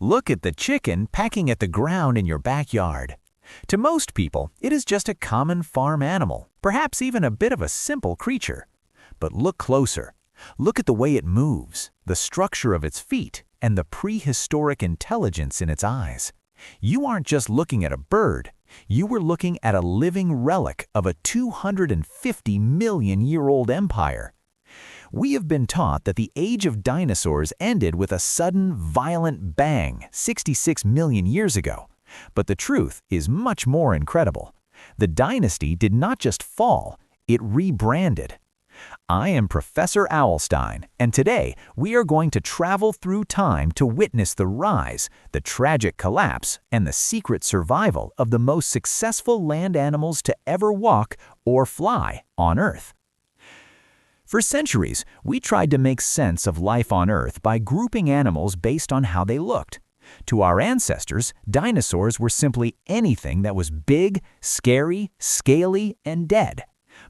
Look at the chicken pecking at the ground in your backyard. To most people, it is just a common farm animal, perhaps even a bit of a simple creature. But look closer. Look at the way it moves, the structure of its feet, and the prehistoric intelligence in its eyes. You aren't just looking at a bird. You were looking at a living relic of a 250-million-year-old empire. We have been taught that the age of dinosaurs ended with a sudden, violent bang 66 million years ago. But the truth is much more incredible. The dynasty did not just fall, it rebranded. I am Professor Owlstein, and today we are going to travel through time to witness the rise, the tragic collapse, and the secret survival of the most successful land animals to ever walk or fly on Earth. For centuries, we tried to make sense of life on Earth by grouping animals based on how they looked. To our ancestors, dinosaurs were simply anything that was big, scary, scaly, and dead.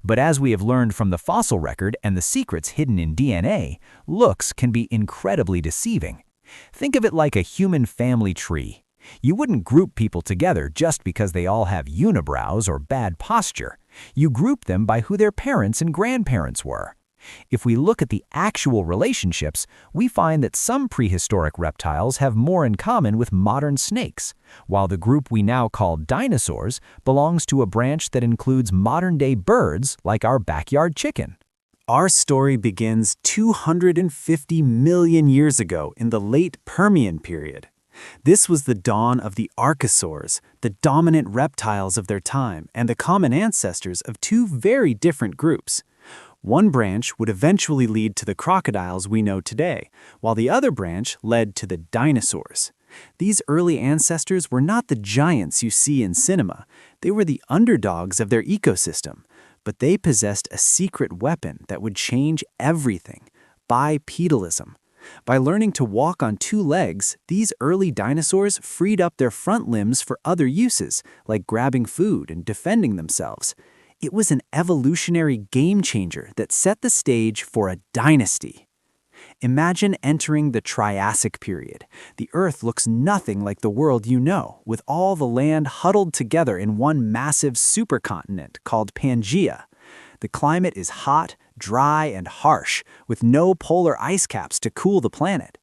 But as we have learned from the fossil record and the secrets hidden in DNA, looks can be incredibly deceiving. Think of it like a human family tree. You wouldn't group people together just because they all have unibrows or bad posture. You group them by who their parents and grandparents were. If we look at the actual relationships, we find that some prehistoric reptiles have more in common with modern snakes, while the group we now call dinosaurs belongs to a branch that includes modern-day birds like our backyard chicken. Our story begins 250 million years ago in the late Permian period. This was the dawn of the archosaurs, the dominant reptiles of their time and the common ancestors of two very different groups. One branch would eventually lead to the crocodiles we know today, while the other branch led to the dinosaurs. These early ancestors were not the giants you see in cinema. They were the underdogs of their ecosystem, but they possessed a secret weapon that would change everything: bipedalism. By learning to walk on two legs, these early dinosaurs freed up their front limbs for other uses, like grabbing food and defending themselves. It was an evolutionary game-changer that set the stage for a dynasty. Imagine entering the Triassic period. The Earth looks nothing like the world you know, with all the land huddled together in one massive supercontinent called Pangaea. The climate is hot, dry, and harsh, with no polar ice caps to cool the planet.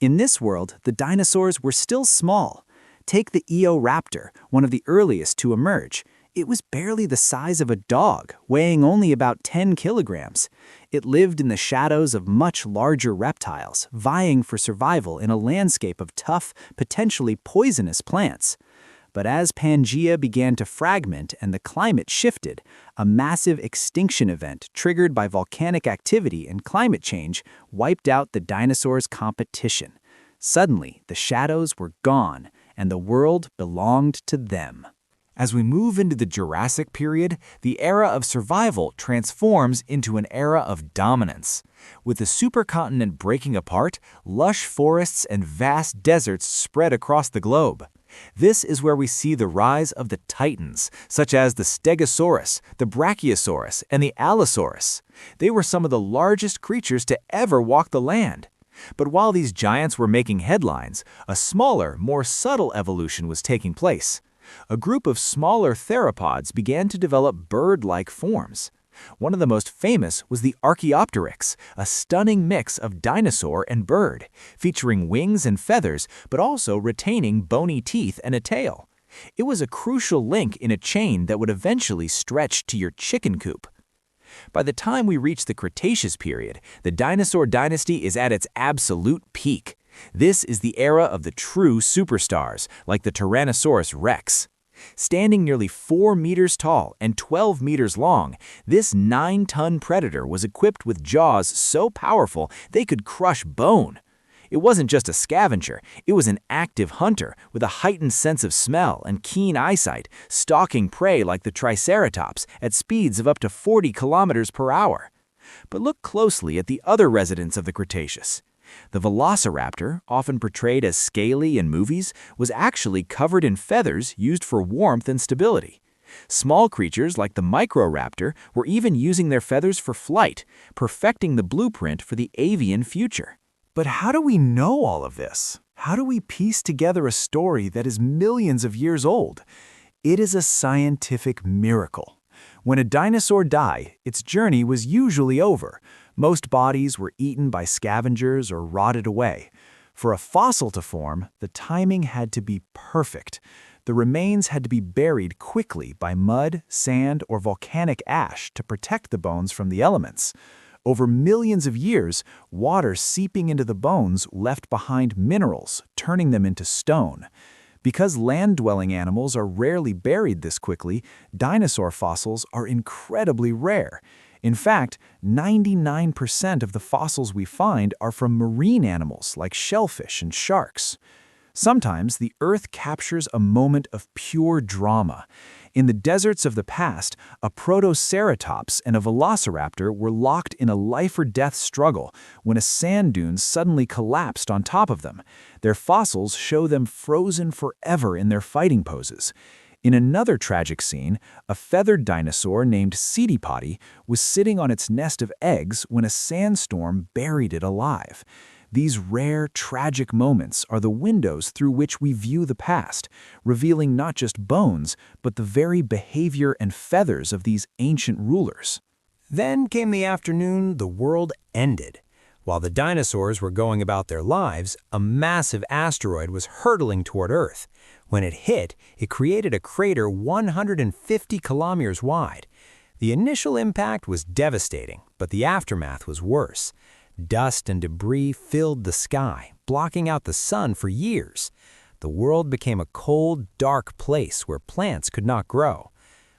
In this world, the dinosaurs were still small. Take the Eoraptor, one of the earliest to emerge. It was barely the size of a dog, weighing only about 10 kilograms. It lived in the shadows of much larger reptiles, vying for survival in a landscape of tough, potentially poisonous plants. But as Pangaea began to fragment and the climate shifted, a massive extinction event triggered by volcanic activity and climate change wiped out the dinosaurs' competition. Suddenly, the shadows were gone, and the world belonged to them. As we move into the Jurassic period, the era of survival transforms into an era of dominance. With the supercontinent breaking apart, lush forests and vast deserts spread across the globe. This is where we see the rise of the titans, such as the Stegosaurus, the Brachiosaurus, and the Allosaurus. They were some of the largest creatures to ever walk the land. But while these giants were making headlines, a smaller, more subtle evolution was taking place. A group of smaller theropods began to develop bird-like forms. One of the most famous was the Archaeopteryx, a stunning mix of dinosaur and bird, featuring wings and feathers, but also retaining bony teeth and a tail. It was a crucial link in a chain that would eventually stretch to your chicken coop. By the time we reach the Cretaceous period, the dinosaur dynasty is at its absolute peak. This is the era of the true superstars, like the Tyrannosaurus rex. Standing nearly 4 meters tall and 12 meters long, this 9-ton predator was equipped with jaws so powerful they could crush bone. It wasn't just a scavenger, it was an active hunter with a heightened sense of smell and keen eyesight, stalking prey like the Triceratops at speeds of up to 40 kilometers per hour. But look closely at the other residents of the Cretaceous. The velociraptor, often portrayed as scaly in movies, was actually covered in feathers used for warmth and stability. Small creatures like the microraptor were even using their feathers for flight, perfecting the blueprint for the avian future. But how do we know all of this? How do we piece together a story that is millions of years old? It is a scientific miracle. When a dinosaur died, its journey was usually over. Most bodies were eaten by scavengers or rotted away. For a fossil to form, the timing had to be perfect. The remains had to be buried quickly by mud, sand, or volcanic ash to protect the bones from the elements. Over millions of years, water seeping into the bones left behind minerals, turning them into stone. Because land-dwelling animals are rarely buried this quickly, dinosaur fossils are incredibly rare. In fact, 99% of the fossils we find are from marine animals like shellfish and sharks. Sometimes the Earth captures a moment of pure drama. In the deserts of the past, a protoceratops and a velociraptor were locked in a life-or-death struggle when a sand dune suddenly collapsed on top of them. Their fossils show them frozen forever in their fighting poses. In another tragic scene, a feathered dinosaur named Cetipodi was sitting on its nest of eggs when a sandstorm buried it alive. These rare, tragic moments are the windows through which we view the past, revealing not just bones, but the very behavior and feathers of these ancient rulers. Then came the afternoon the world ended. While the dinosaurs were going about their lives, a massive asteroid was hurtling toward Earth. When it hit, it created a crater 150 kilometers wide. The initial impact was devastating, but the aftermath was worse. Dust and debris filled the sky, blocking out the sun for years. The world became a cold, dark place where plants could not grow.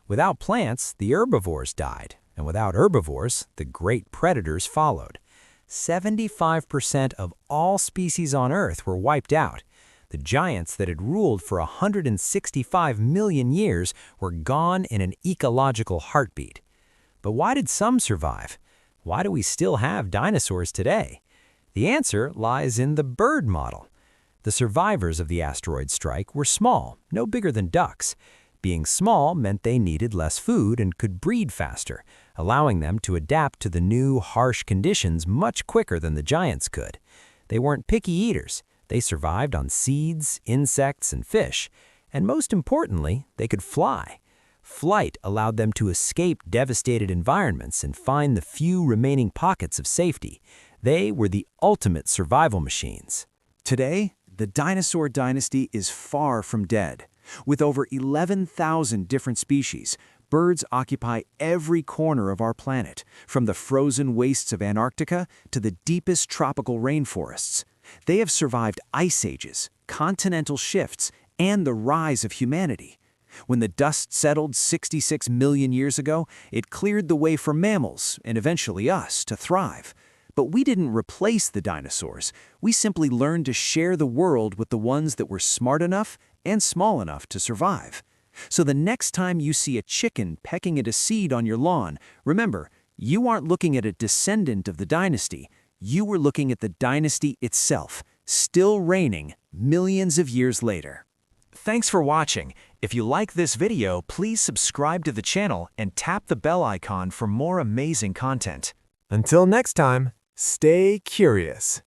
Without plants, the herbivores died, and without herbivores, the great predators followed. 75% of all species on Earth were wiped out. The giants that had ruled for 165 million years were gone in an ecological heartbeat. But why did some survive? Why do we still have dinosaurs today? The answer lies in the bird model. The survivors of the asteroid strike were small, no bigger than ducks. Being small meant they needed less food and could breed faster, allowing them to adapt to the new, harsh conditions much quicker than the giants could. They weren't picky eaters. They survived on seeds, insects, and fish. And most importantly, they could fly. Flight allowed them to escape devastated environments and find the few remaining pockets of safety. They were the ultimate survival machines. Today, the dinosaur dynasty is far from dead. With over 11,000 different species, birds occupy every corner of our planet, from the frozen wastes of Antarctica to the deepest tropical rainforests. They have survived ice ages, continental shifts, and the rise of humanity. When the dust settled 66 million years ago, it cleared the way for mammals, and eventually us, to thrive. But we didn't replace the dinosaurs. We simply learned to share the world with the ones that were smart enough and small enough to survive. So the next time you see a chicken pecking at a seed on your lawn, remember, you aren't looking at a descendant of the dynasty. You were looking at the dynasty itself, still reigning millions of years later. Thanks for watching. If you like this video, please subscribe to the channel and tap the bell icon for more amazing content. Until next time, stay curious.